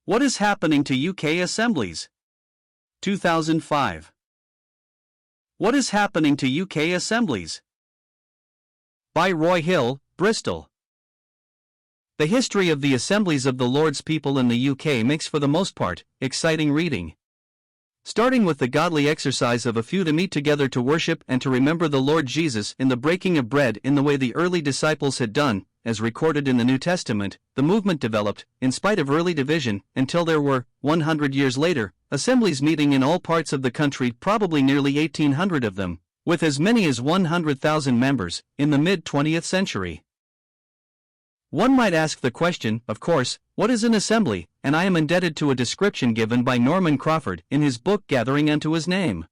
What is happening to UK Assemblies? 2005. What is happening to UK Assemblies? By Roy Hill, Bristol. The history of the Assemblies of the Lord's people in the UK makes for the most part exciting reading. Starting with the godly exercise of a few to meet together to worship and to remember the Lord Jesus in the breaking of bread in the way the early disciples had done, as recorded in the New Testament, the movement developed, in spite of early division, until there were, 100 years later, assemblies meeting in all parts of the country, probably nearly 1,800 of them, with as many as 100,000 members, in the mid-20th century. One might ask the question, of course, what is an assembly, and I am indebted to a description given by Norman Crawford in his book Gathering Unto His Name.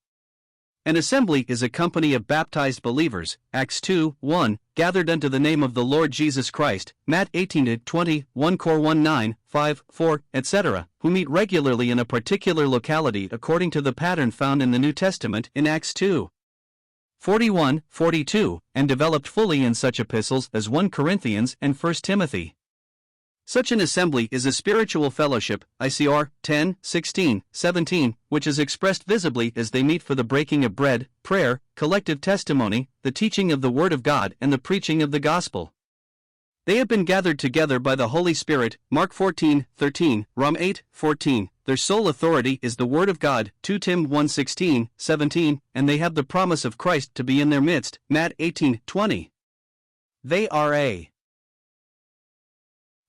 An assembly is a company of baptized believers, Acts 2:1, gathered unto the name of the Lord Jesus Christ, Matt 18-20, 1 Cor 1:9, 5, 4, etc., who meet regularly in a particular locality according to the pattern found in the New Testament in Acts 2:41, 42, and developed fully in such epistles as 1 Corinthians and 1 Timothy. Such an assembly is a spiritual fellowship, ICR 10:16, 17, which is expressed visibly as they meet for the breaking of bread, prayer, collective testimony, the teaching of the Word of God and the preaching of the Gospel. They have been gathered together by the Holy Spirit, Mark 14:13, Rom 8:14, their sole authority is the Word of God, 2 Tim 1:16, 17, and they have the promise of Christ to be in their midst, Matt 18:20. They are a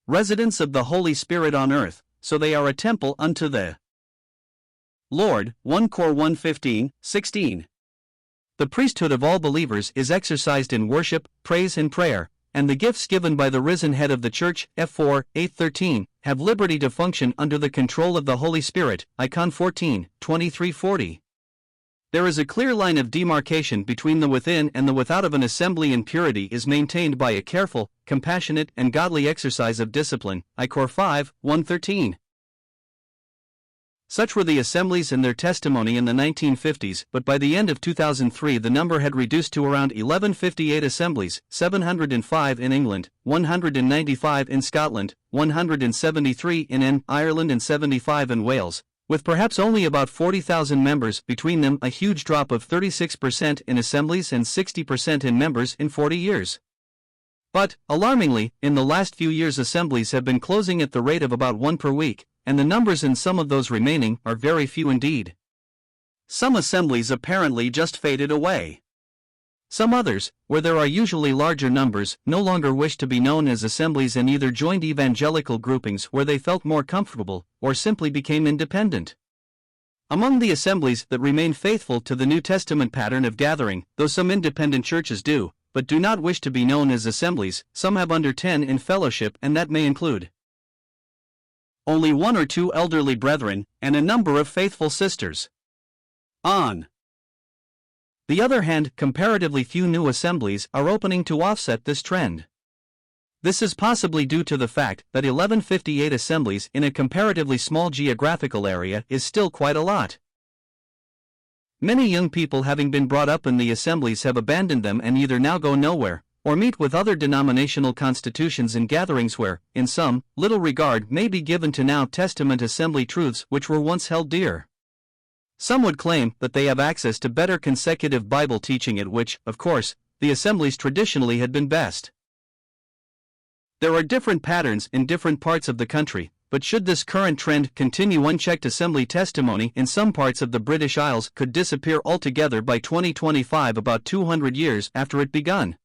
residents of the Holy Spirit on earth, so they are a temple unto the Lord, 1 Cor 1:15, 16. The priesthood of all believers is exercised in worship, praise and prayer, and the gifts given by the risen head of the church, F 4:8-13, have liberty to function under the control of the Holy Spirit, Icon 14:23-40. There is a clear line of demarcation between the within and the without of an assembly, and purity is maintained by a careful, compassionate and godly exercise of discipline, I-Cor 5:1-13. Such were the assemblies and their testimony in the 1950s, but by the end of 2003 the number had reduced to around 1158 assemblies, 705 in England, 195 in Scotland, 173 in Ireland and 75 in Wales, with perhaps only about 40,000 members between them, a huge drop of 36% in assemblies and 60% in members in 40 years. But, alarmingly, in the last few years assemblies have been closing at the rate of about one per week, and the numbers in some of those remaining are very few indeed. Some assemblies apparently just faded away. Some others, where there are usually larger numbers, no longer wish to be known as assemblies and either joined evangelical groupings where they felt more comfortable, or simply became independent. Among the assemblies that remain faithful to the New Testament pattern of gathering, though some independent churches do, but do not wish to be known as assemblies, some have under 10 in fellowship, and that may include only one or two elderly brethren, and a number of faithful sisters. On the other hand, comparatively few new assemblies are opening to offset this trend. This is possibly due to the fact that 1158 assemblies in a comparatively small geographical area is still quite a lot. Many young people having been brought up in the assemblies have abandoned them and either now go nowhere, or meet with other denominational constitutions and gatherings where, in some, little regard may be given to New Testament assembly truths which were once held dear. Some would claim that they have access to better consecutive Bible teaching, at which, of course, the assemblies traditionally had been best. There are different patterns in different parts of the country, but should this current trend continue unchecked, assembly testimony in some parts of the British Isles could disappear altogether by 2025, about 200 years after it begun.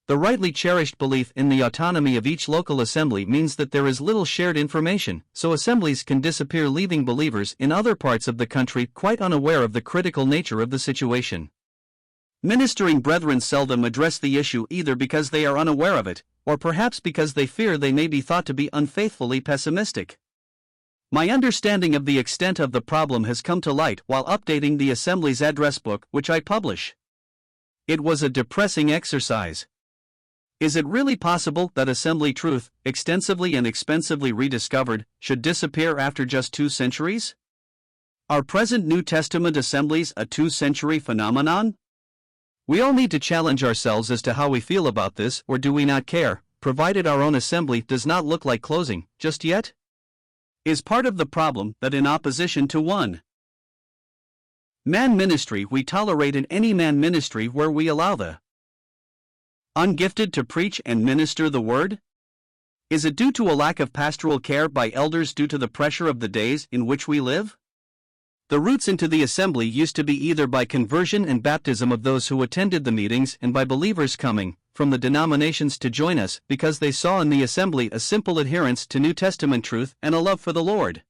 The rightly cherished belief in the autonomy of each local assembly means that there is little shared information, so assemblies can disappear, leaving believers in other parts of the country quite unaware of the critical nature of the situation. Ministering brethren seldom address the issue either because they are unaware of it, or perhaps because they fear they may be thought to be unfaithfully pessimistic. My understanding of the extent of the problem has come to light while updating the Assembly's address book, which I publish. It was a depressing exercise. Is it really possible that assembly truth, extensively and expensively rediscovered, should disappear after just 2 centuries? Are present New Testament assemblies a 2-century phenomenon? We all need to challenge ourselves as to how we feel about this, or do we not care, provided our own assembly does not look like closing just yet? is part of the problem that in opposition to one man ministry we tolerate in any man ministry where we allow the ungifted to preach and minister the word? Is it due to a lack of pastoral care by elders due to the pressure of the days in which we live? The routes into the assembly used to be either by conversion and baptism of those who attended the meetings and by believers coming from the denominations to join us because they saw in the assembly a simple adherence to New Testament truth and a love for the Lord.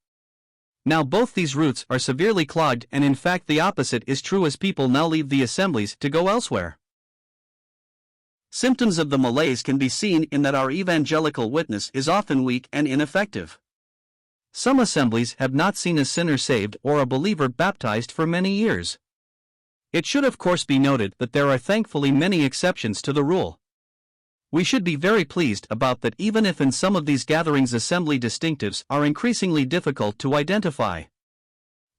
Now both these routes are severely clogged, and in fact the opposite is true as people now leave the assemblies to go elsewhere. Symptoms of the malaise can be seen in that our evangelical witness is often weak and ineffective. Some assemblies have not seen a sinner saved or a believer baptized for many years. It should of course be noted that there are thankfully many exceptions to the rule. We should be very pleased about that, even if in some of these gatherings assembly distinctives are increasingly difficult to identify.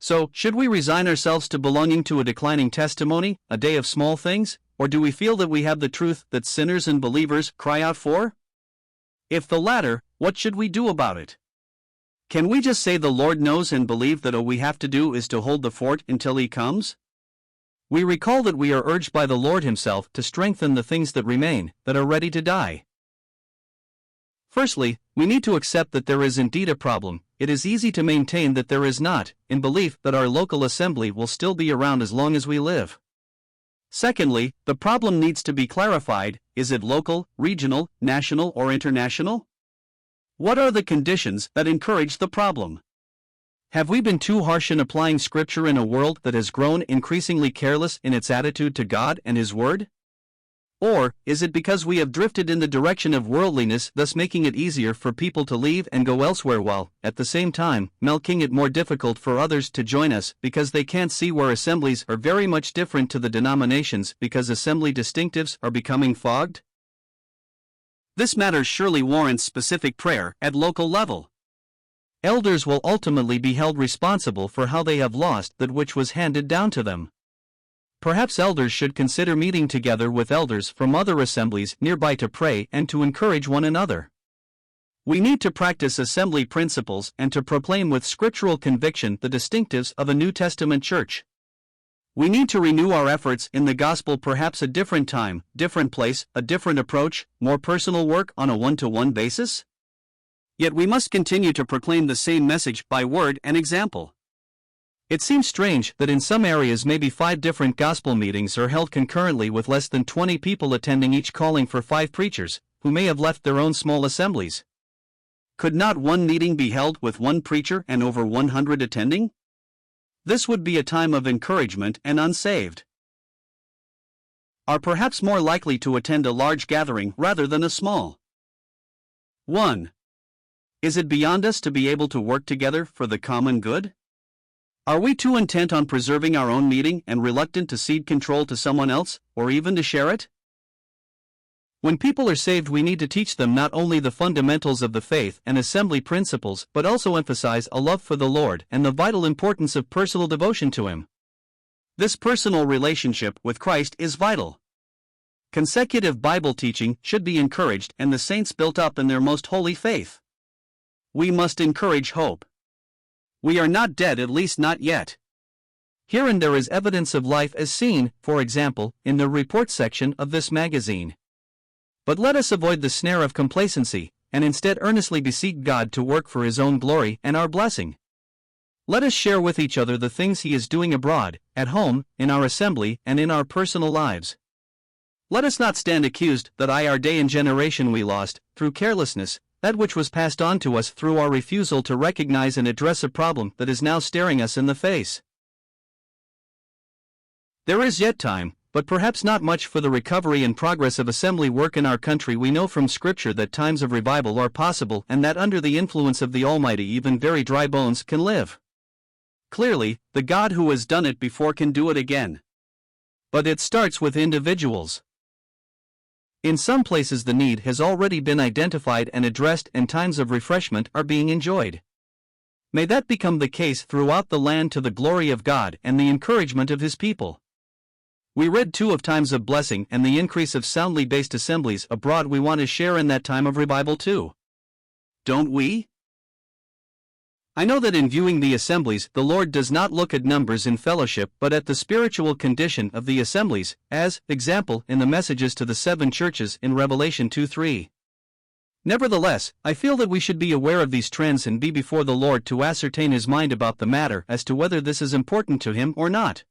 So, should we resign ourselves to belonging to a declining testimony, a day of small things, or do we feel that we have the truth that sinners and believers cry out for? If the latter, what should we do about it? Can we just say the Lord knows and believe that all we have to do is to hold the fort until He comes? We recall that we are urged by the Lord Himself to strengthen the things that remain, that are ready to die. Firstly, we need to accept that there is indeed a problem. It is easy to maintain that there is not, in belief that our local assembly will still be around as long as we live. Secondly, the problem needs to be clarified. Is it local, regional, national, or international? What are the conditions that encourage the problem? Have we been too harsh in applying Scripture in a world that has grown increasingly careless in its attitude to God and His Word? Or is it because we have drifted in the direction of worldliness, thus making it easier for people to leave and go elsewhere while, at the same time, making it more difficult for others to join us because they can't see where assemblies are very much different to the denominations because assembly distinctives are becoming fogged? This matter surely warrants specific prayer at local level. Elders will ultimately be held responsible for how they have lost that which was handed down to them. Perhaps elders should consider meeting together with elders from other assemblies nearby to pray and to encourage one another. We need to practice assembly principles and to proclaim with scriptural conviction the distinctives of a New Testament church. We need to renew our efforts in the gospel, perhaps a different time, different place, a different approach, more personal work on a one-to-one basis. Yet we must continue to proclaim the same message by word and example. It seems strange that in some areas maybe 5 different gospel meetings are held concurrently with less than 20 people attending, each calling for 5 preachers, who may have left their own small assemblies. Could not one meeting be held with 1 preacher and over 100 attending? This would be a time of encouragement, and unsaved are perhaps more likely to attend a large gathering rather than a small one. Is it beyond us to be able to work together for the common good? Are we too intent on preserving our own meeting and reluctant to cede control to someone else, or even to share it? When people are saved, we need to teach them not only the fundamentals of the faith and assembly principles, but also emphasize a love for the Lord and the vital importance of personal devotion to Him. This personal relationship with Christ is vital. Consecutive Bible teaching should be encouraged and the saints built up in their most holy faith. We must encourage hope. We are not dead, at least not yet. Herein there is evidence of life as seen, for example, in the report section of this magazine. But let us avoid the snare of complacency, and instead earnestly beseech God to work for His own glory and our blessing. Let us share with each other the things He is doing abroad, at home, in our assembly, and in our personal lives. Let us not stand accused that our day and generation we lost, through carelessness, that which was passed on to us through our refusal to recognize and address a problem that is now staring us in the face. There is yet time, but perhaps not much, for the recovery and progress of assembly work in our country. We know from Scripture that times of revival are possible, and that under the influence of the Almighty even very dry bones can live. Clearly, the God who has done it before can do it again. But it starts with individuals. In some places the need has already been identified and addressed, and times of refreshment are being enjoyed. May that become the case throughout the land to the glory of God and the encouragement of His people. We read too of times of blessing and the increase of soundly based assemblies abroad. We want to share in that time of revival too. Don't we? I know that in viewing the assemblies, the Lord does not look at numbers in fellowship but at the spiritual condition of the assemblies, as, example, in the messages to the 7 churches in Revelation 2:3. Nevertheless, I feel that we should be aware of these trends and be before the Lord to ascertain His mind about the matter as to whether this is important to Him or not.